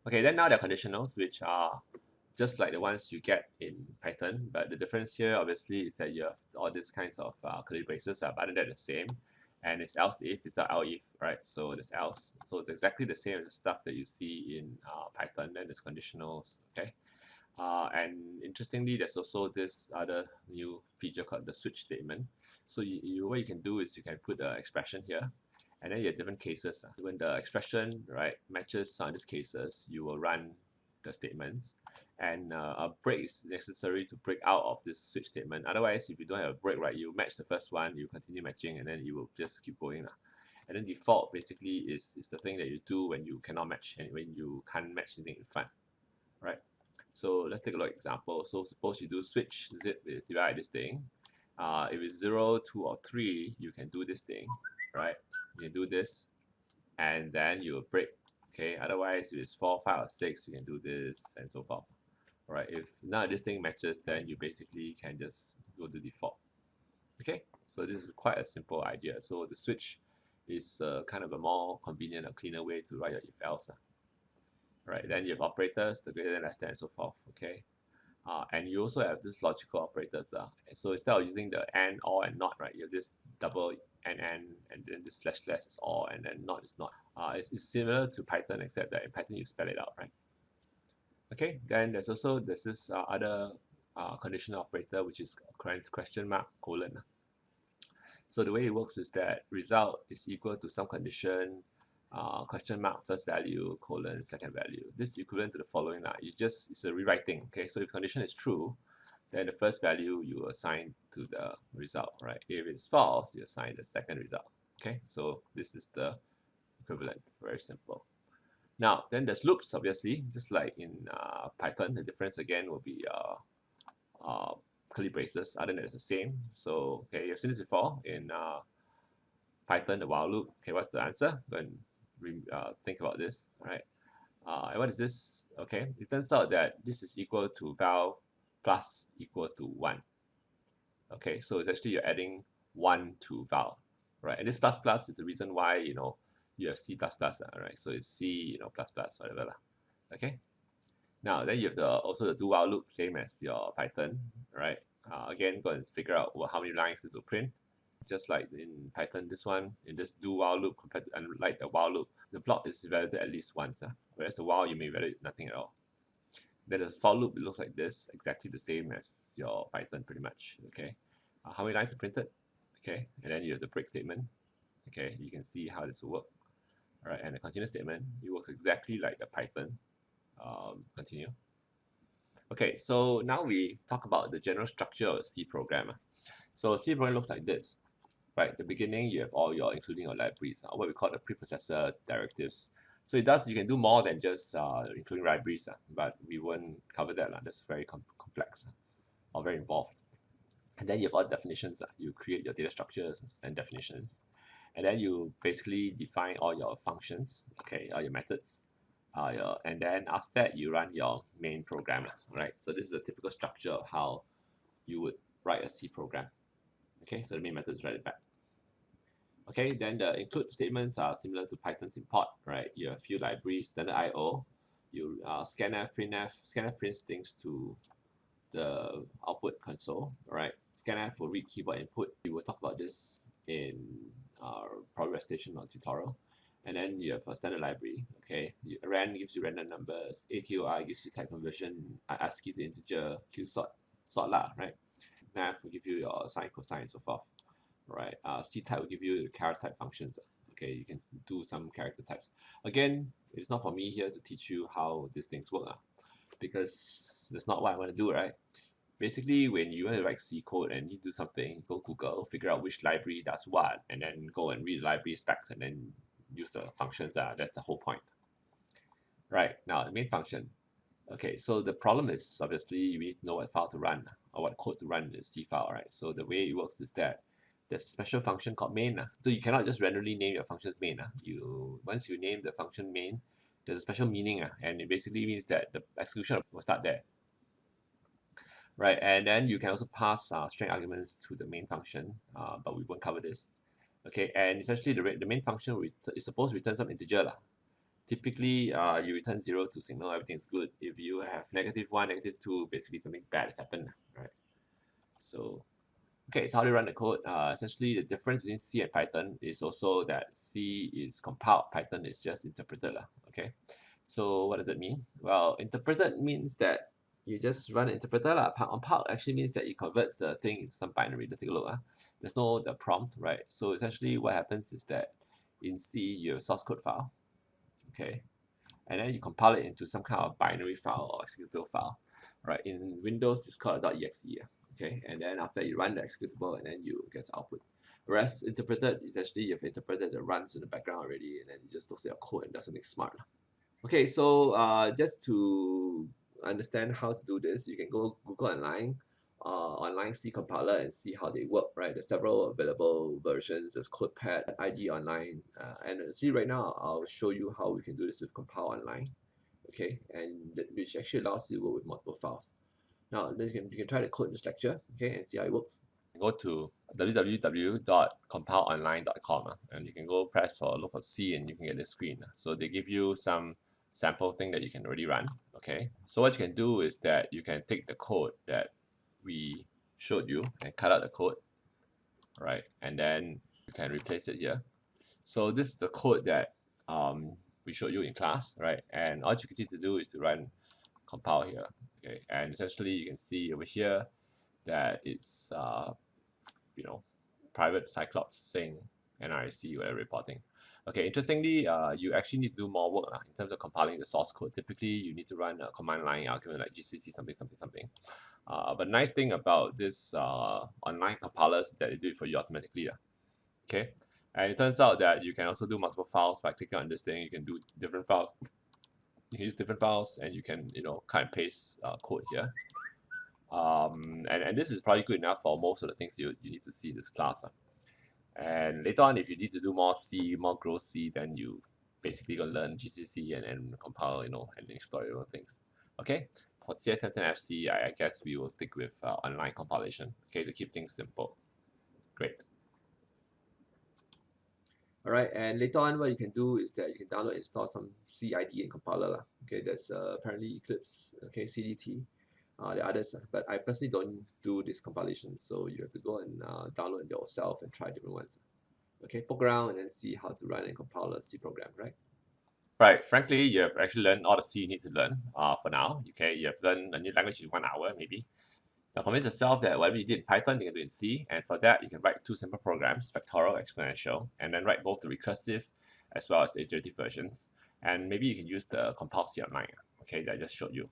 Okay, then now there are conditionals, which are just like the ones you get in Python, but the difference here obviously is that you have all these kinds of curly braces, but other than that the same. And it's else if, it's a else if, right? So there's else. So it's exactly the same as the stuff that you see in Python. Then there's conditionals, okay? And interestingly, there's also this other new feature called the switch statement. So what you can do is you can put an expression here, and then you have different cases. When the expression, right, matches on these cases, you will run the statements, and a break is necessary to break out of this switch statement. Otherwise, if you don't have a break, right, you match the first one, you continue matching, and then you will just keep going. And then default basically is the thing that you do when you cannot match and when you can't match anything in front, right? So let's take a look at example. So suppose you do switch zip is divide this thing. If it's 0, 2, or 3, you can do this thing, right? You can do this, and then you will break. Okay. Otherwise, if it's 4, 5, or 6, you can do this, and so forth. All right. If none of this thing matches, then you basically can just go to default. Okay. So this is quite a simple idea. So the switch is kind of a more convenient, a cleaner way to write your if else. Right, then you have operators, the greater than, less than, and so forth, okay? And you also have this logical operators. So instead of using the and, or, and not, right, you have this double and then this slash slash is or, and then not is not. It's similar to Python, except that in Python you spell it out, right? Okay, then there's this other conditional operator, which is question mark colon. So the way it works is that result is equal to some condition, question mark first value colon second value. This is equivalent to the following. It's a rewriting. Okay, so if condition is true, then the first value you assign to the result, right? If it's false, you assign the second result. Okay, so this is the equivalent. Very simple. Now then there's loops, obviously, just like in Python. The difference again will be curly braces. Other than that, it's the same. So okay, you've seen this before in Python, the while loop. Okay, what's the answer? Go and think about this, right? And what is this? Okay, it turns out that this is equal to val plus equal to 1. Okay, so it's actually you're adding 1 to val, right? And this plus plus is the reason why, you have C plus plus, right? So it's C, plus plus, whatever. Okay, now then you have also the do while loop, same as your Python, right? Again, go and figure out how many lines this will print. Just like in Python, this one, in this do while loop, compared to unlike the while loop, the block is evaluated at least once, whereas the while you may evaluate nothing at all. Then the for loop, it looks like this, exactly the same as your Python pretty much, okay? How many lines are printed? Okay, and then you have the break statement. Okay, you can see how this will work. All right, and the continue statement, it works exactly like the Python. Continue. Okay, so now we talk about the general structure of a C program. So a C program looks like this. Right, at the beginning, you have all your, including your libraries, what we call the preprocessor directives. So you can do more than just including libraries, but we won't cover that. That's very complex or very involved. And then you have all the definitions. You create your data structures and definitions. And then you basically define all your functions, okay, all your methods. And then after that, you run your main program, right? So this is a typical structure of how you would write a C program. Okay, so the main method is right back. Okay, then the include statements are similar to Python's import, right? You have a few libraries, standard IO, you scanf, printf. Scanf prints things to the output console, right? Scanf will read keyboard input. We will talk about this in our probably recitation or tutorial. And then you have a standard library, okay? Ran gives you random numbers, ATOR gives you type conversion, ASCII to integer, qsort, right? Math will give you your sine, cosine, and so forth. Right, C type will give you character type functions. Okay, you can do some character types. Again, it's not for me here to teach you how these things work, because that's not what I want to do, right? Basically, when you want to write C code and you do something, go Google, figure out which library does what, and then go and read the library specs and then use the functions. That's the whole point. Right, now the main function. Okay, so the problem is obviously we need to know what file to run or what code to run in the C file, right? So the way it works is that there's a special function called main. So you cannot just randomly name your functions main. Once you name the function main, there's a special meaning, and it basically means that the execution will start there. Right, and then you can also pass string arguments to the main function, but we won't cover this. Okay, and essentially the main function is supposed to return some integer. typically you return 0 to signal everything's good. If you have -1, -2, basically something bad has happened, right? So, okay, so how do you run the code? Essentially, the difference between C and Python is also that C is compiled, Python is just interpreted, okay? So what does it mean? Well, interpreted means that you just run an interpreter. Compiled actually means that it converts the thing into some binary. Let's take a look. There's no the prompt, right? So essentially what happens is that in C, you have a source code file, okay? And then you compile it into some kind of binary file or executable file, right? In Windows, it's called a .exe, okay? And then after you run the executable, and then you get output. Whereas interpreted is actually you have interpreted that runs in the background already, and then it just looks at your code and does something smart. Okay, so just to understand how to do this, you can go Google online C compiler and see how they work, right? There's several available versions. There's CodePad, ID Online, and see right now I'll show you how we can do this with Compile Online, okay? And which actually allows you to work with multiple files. Now, you can try the code in this lecture, okay, and see how it works. Go to www.compileonline.com and you can go press or look for C and you can get the screen. So they give you some sample thing that you can already run, okay? So what you can do is that you can take the code that we showed you and cut out the code, right? And then you can replace it here. So this is the code that we showed you in class, right? And all you need to do is to run compile here, okay? And essentially you can see over here that it's you know, private Cyclops saying NRC whatever reporting. Okay, interestingly, you actually need to do more work in terms of compiling the source code. Typically, you need to run a command line argument like gcc something something something. But nice thing about this online compilers that they do it for you automatically. Okay, and it turns out that you can also do multiple files by clicking on this thing. You can do different files. You can use different files, and you can cut and paste code here. And this is probably good enough for most of the things you need to see in this class. And later on, if you need to do more C, more gross C, then you basically go learn GCC and compile, and then store your own things. Okay, for CS1010FC, I guess we will stick with online compilation, okay, to keep things simple. Great. All right, and later on, what you can do is that you can download and install some CID and compiler. Okay, there's apparently Eclipse, okay, CDT. The others, but I personally don't do this compilation, so you have to go and download it yourself and try different ones. Okay, poke around and then see how to run and compile a C program, right? Right, frankly, you have actually learned all the C you need to learn for now. Okay, you have learned a new language in 1 hour, maybe. Now convince yourself that whatever you did in Python, you can do in C, and for that, you can write 2 simple programs, factorial, exponential, and then write both the recursive as well as the iterative versions. And maybe you can use the compile C online, okay, that I just showed you.